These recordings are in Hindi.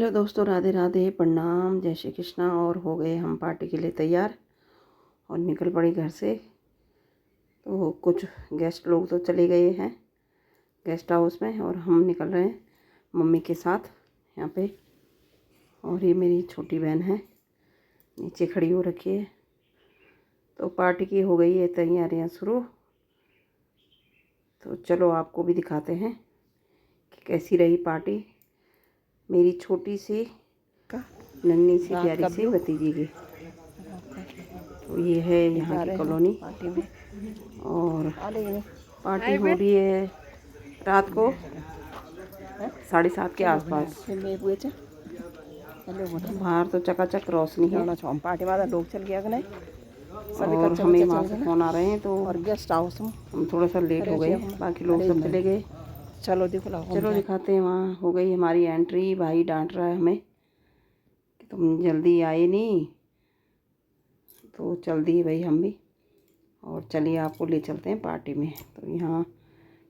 हेलो दोस्तों, राधे राधे, प्रणाम, जय श्री कृष्णा। और हो गए हम पार्टी के लिए तैयार और निकल पड़े घर से। तो कुछ गेस्ट लोग तो चले गए हैं गेस्ट हाउस में और हम निकल रहे हैं मम्मी के साथ यहाँ पे। और ये मेरी छोटी बहन है, नीचे खड़ी हो रखी है। तो पार्टी की हो गई है तैयारियाँ शुरू। तो चलो आपको भी दिखाते हैं कि कैसी रही पार्टी मेरी छोटी सी नन्ही सी प्यारी सी भतीजी की। तो ये है यहाँ की कॉलोनी और पार्टी हो रही है रात को 7:30 के आसपास। बाहर तो चकाचक रोशनी है पार्टी में लोग चल गया कि नहीं। और हमें वहाँ से फ़ोन आ रहे हैं तो और गेस्ट हाउस हम थोड़ा सा लेट हो गए, बाकी लोग सब चले गए। चलो दिखाते हैं। वहाँ हो गई हमारी एंट्री। भाई डांट रहा है हमें कि तुम जल्दी आए नहीं। तो चल दिए भाई हम भी, और चलिए आपको ले चलते हैं पार्टी में। तो यहाँ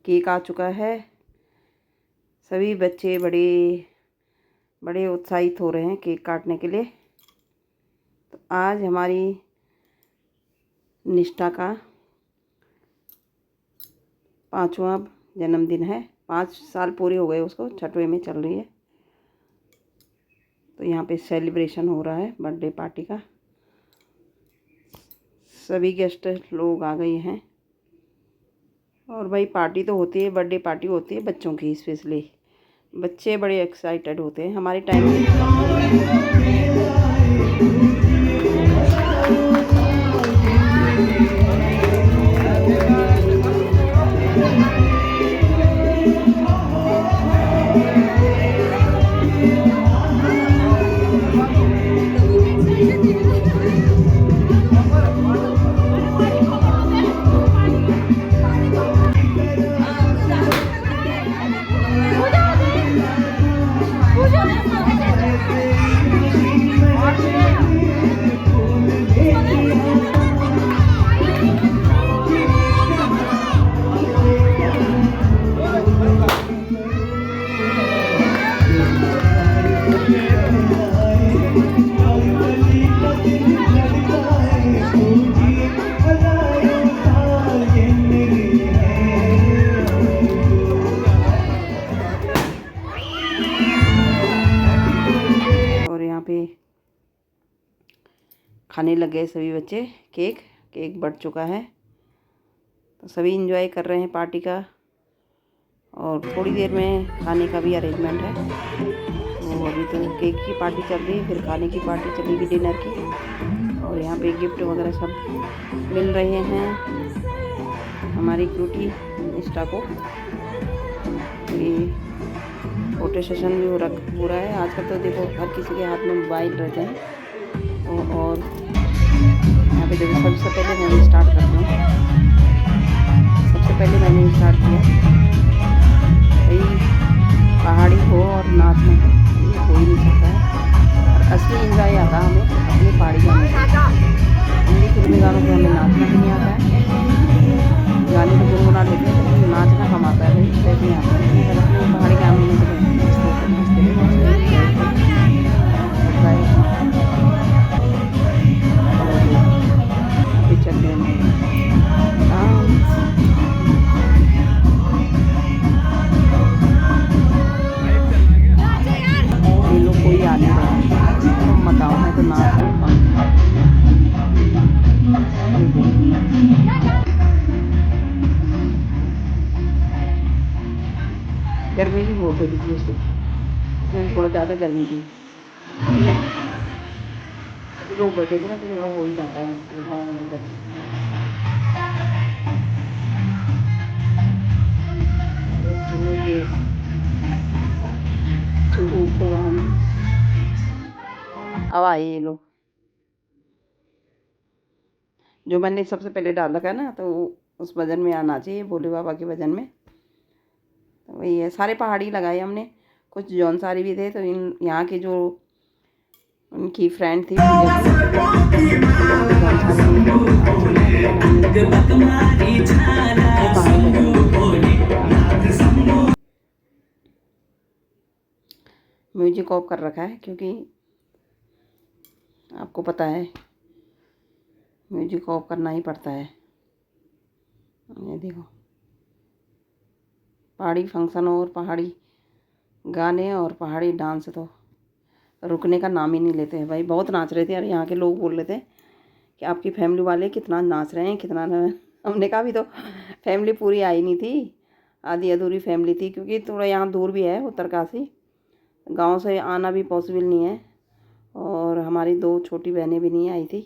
केक आ चुका है। सभी बच्चे बड़े उत्साहित हो रहे हैं केक काटने के लिए। तो आज हमारी निष्ठा का 5वां जन्मदिन है। 5 साल पूरे हो गए उसको, 6वें में चल रही है। तो यहाँ पे सेलिब्रेशन हो रहा है बर्थडे पार्टी का। सभी गेस्ट लोग आ गए हैं। और भाई पार्टी तो होती है, बर्थडे पार्टी होती है बच्चों की स्पेशली। बच्चे बड़े एक्साइटेड होते हैं हमारे टाइम में। खाने लग गए सभी बच्चे। केक बढ़ चुका है तो सभी एंजॉय कर रहे हैं पार्टी का। और थोड़ी देर में खाने का भी अरेंजमेंट है। तो अभी तो केक की पार्टी चल रही है, फिर खाने की पार्टी चलेगी डिनर की। और यहाँ पे गिफ्ट वगैरह सब मिल रहे हैं हमारी क्यूटी निष्ठा को। ये फोटो सेशन भी हो रहा है। आजकल तो देखो हर किसी के हाथ में मोबाइल रहते हैं। और यहाँ पे देखो सबसे पहले मैंने स्टार्ट करती हूँ। सबसे पहले मैंने स्टार्ट किया भाई, पहाड़ी हो और नाचना ये हो ही नहीं सकता है। और असली इंजॉय आता है हमें अपनी पहाड़ी गाने में। हिंदी फिल्मी गानों पे हमें नाचना भी नहीं आता है। गाने तो गुनगुना लेते हैं लेकिन नाचना कम आता है भाई, वैसे नहीं आता है। अगर अपने पहाड़ी गाने में गर्मी भी बहुत होती थी उसमें, थोड़ा ज़्यादा गर्मी थी। लोग बैठे थे ना तो हो ही जाता है। अब आए ये लोग। जो मैंने सबसे पहले डाल रखा है ना, तो उस भजन में आना चाहिए, भोले बाबा के भजन में। तो वही है, सारे पहाड़ी लगाए हमने। कुछ जौनसारी भी थे, तो यहाँ के जो उनकी फ्रेंड थी म्यूजिक ऑफ कर रखा है क्योंकि आपको पता है म्यूजिक ऑफ करना ही पड़ता है। ये देखो, पहाड़ी फंक्शन और पहाड़ी गाने और पहाड़ी डांस तो रुकने का नाम ही नहीं लेते हैं भाई। बहुत नाच रहे थे यार, यहाँ के लोग बोल रहे थे कि आपकी फैमिली वाले कितना नाच रहे हैं, कितना हमने कहा भी तो फैमिली पूरी आई नहीं थी, आधी अधूरी फैमिली थी, क्योंकि थोड़ा यहाँ दूर भी है उत्तरकाशी, गांव से आना भी पॉसिबल नहीं है, और हमारी 2 छोटी बहनें भी नहीं आई थी।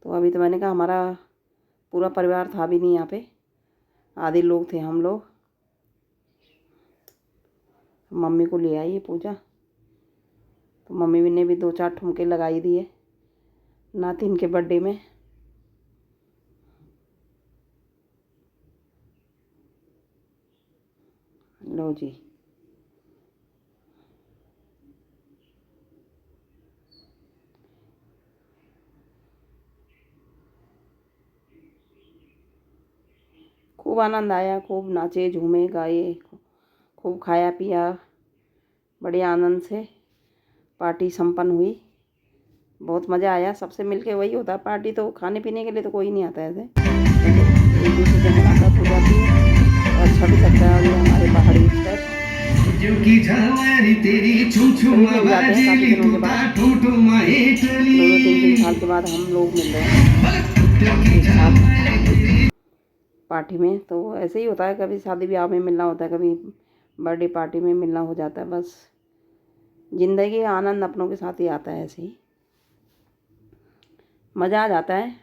तो अभी तो मैंने कहा हमारा पूरा परिवार था भी नहीं यहाँ पे, आधे लोग थे हम लोग। मम्मी को ले आई पूजा, तो मम्मी ने भी 2-4 ठुमके लगाई दिए नातिन के बर्थडे में। लो जी, खूब आनंद आया, खूब नाचे झूमे गाए, खूब खाया पिया, बड़े आनंद से पार्टी संपन्न हुई। बहुत मज़ा आया, सबसे मिलके वही होता है पार्टी, तो खाने पीने के लिए तो कोई नहीं आता है ऐसे, एक दूसरे से मुलाकात हो जाती है और अच्छा भी लगता है। और हमारे पहाड़ी स्टेप मिल जाते हैं काफ़ी दिनों के बाद, 2-3 साल के बाद हम लोग मिल रहे हैं एक साथ पार्टी में। तो ऐसे ही होता है, कभी शादी ब्याह में मिलना होता है, कभी बर्थडे पार्टी में मिलना हो जाता है। बस ज़िंदगी का आनंद अपनों के साथ ही आता है, ऐसे ही मज़ा आ जाता है।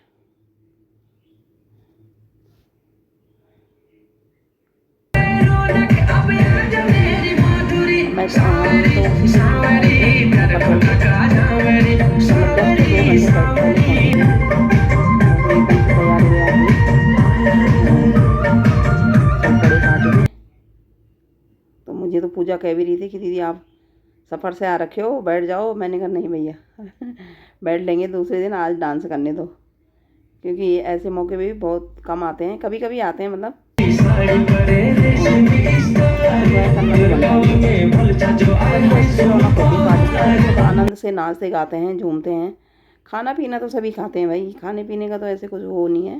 मैं तो मुझे तो पूजा कह भी रही थी कि दीदी आप सफ़र से आ रखे हो, बैठ जाओ। मैंने कहा नहीं भैया बैठ लेंगे दूसरे दिन, आज डांस करने दो, क्योंकि ऐसे मौके भी बहुत कम आते हैं, कभी कभी आते हैं, मतलब आनंद से नाचते गाते हैं, झूमते हैं। खाना पीना तो सभी खाते हैं भाई, खाने पीने का तो ऐसे कुछ वो नहीं है,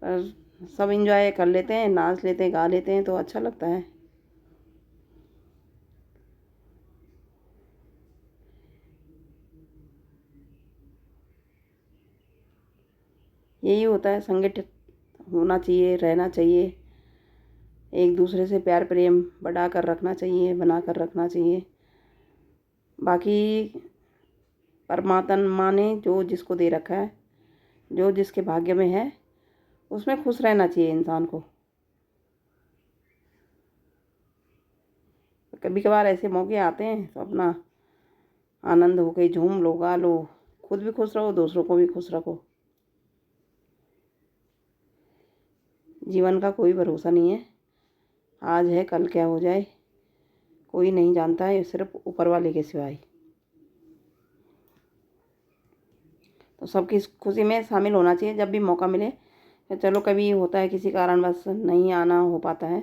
पर सब इंजॉय कर लेते हैं, नाच लेते हैं, गा लेते हैं, तो अच्छा लगता है। यही होता है, संगठित होना चाहिए, रहना चाहिए, एक दूसरे से प्यार प्रेम बढ़ा कर रखना चाहिए, बना कर रखना चाहिए। बाकी परमात्मा ने जो जिसको दे रखा है, जो जिसके भाग्य में है, उसमें खुश रहना चाहिए इंसान को। कभी कभार ऐसे मौके आते हैं तो अपना आनंद हो के झूम लो, गा लो, खुद भी खुश रहो, दूसरों को भी खुश रखो। जीवन का कोई भरोसा नहीं है, आज है कल क्या हो जाए कोई नहीं जानता है, सिर्फ ऊपर वाले के सिवाय। तो सबकी खुशी में शामिल होना चाहिए जब भी मौका मिले। चलो कभी होता है किसी कारणवश नहीं आना हो पाता है,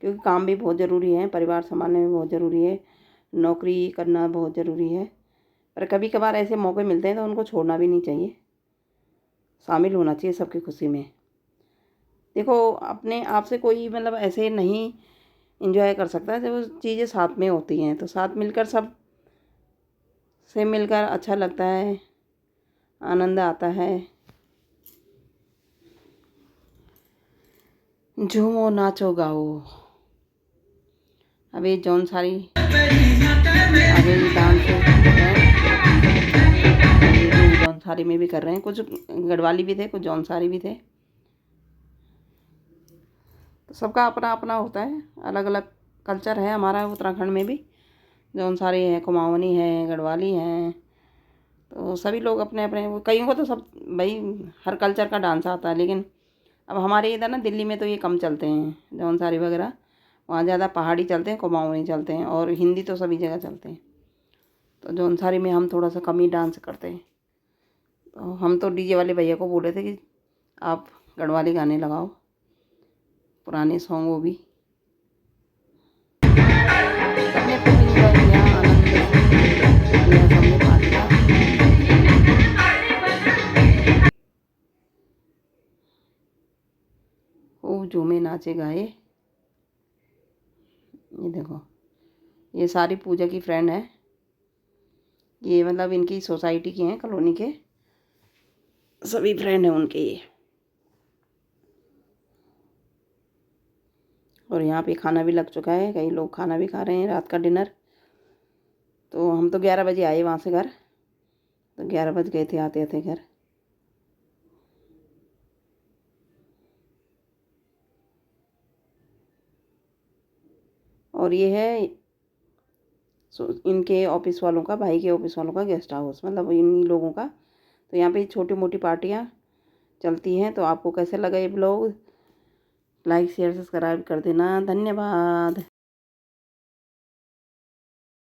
क्योंकि काम भी बहुत ज़रूरी है, परिवार संभालने में बहुत ज़रूरी है, नौकरी करना बहुत ज़रूरी है, पर कभी कभार ऐसे मौके मिलते हैं तो उनको छोड़ना भी नहीं चाहिए, शामिल होना चाहिए सबकी खुशी में। देखो अपने आप से कोई मतलब ऐसे नहीं एंजॉय कर सकता है, जब वो चीज़ें साथ में होती हैं तो साथ मिलकर सब से मिलकर अच्छा लगता है, आनंद आता है। झूमो नाचो गाओ, अभी जौन सारी आगे डांस जौन सारी में भी कर रहे हैं, कुछ गढ़वाली भी थे, कुछ जौनसारी भी थे, तो सबका अपना अपना होता है, अलग अलग कल्चर है हमारा उत्तराखंड में भी। जौनसारी है, कुमाऊनी है, गढ़वाली हैं, तो सभी लोग अपने अपने, कईयों को तो सब भाई हर कल्चर का डांस आता है, लेकिन अब हमारे इधर ना दिल्ली में तो ये कम चलते हैं जौनसारी वगैरह, वहाँ ज़्यादा पहाड़ी चलते हैं, कुमाऊनी चलते हैं, और हिंदी तो सभी जगह चलते हैं। तो जौनसारी में हम थोड़ा सा कम ही डांस करते हैं। तो हम तो डीजे वाले भैया को बोले थे कि आप गढ़वाली गाने लगाओ, पुराने सॉन्ग, वो भी सबने खूब इंजॉय किया। दिया सबने पार्टी का। खूब झूमे नाचे गाए। ये देखो, ये सारी पूजा की फ्रेंड है। ये मतलब इनकी सोसाइटी की हैं, कॉलोनी के सभी फ्रेंड हैं उनके ये। और यहाँ पे खाना भी लग चुका है, कई लोग खाना भी खा रहे हैं रात का डिनर। तो हम तो 11 बजे आए वहाँ से घर, तो 11 बज गए थे आते आते घर। और ये है इनके ऑफिस वालों का, भाई के ऑफिस वालों का गेस्ट हाउस, मतलब इन लोगों का। तो यहाँ पे छोटी मोटी पार्टियाँ चलती हैं। तो आपको कैसे लगा ये ब्लॉग? लाइक शेयर सब्सक्राइब कर देना। धन्यवाद।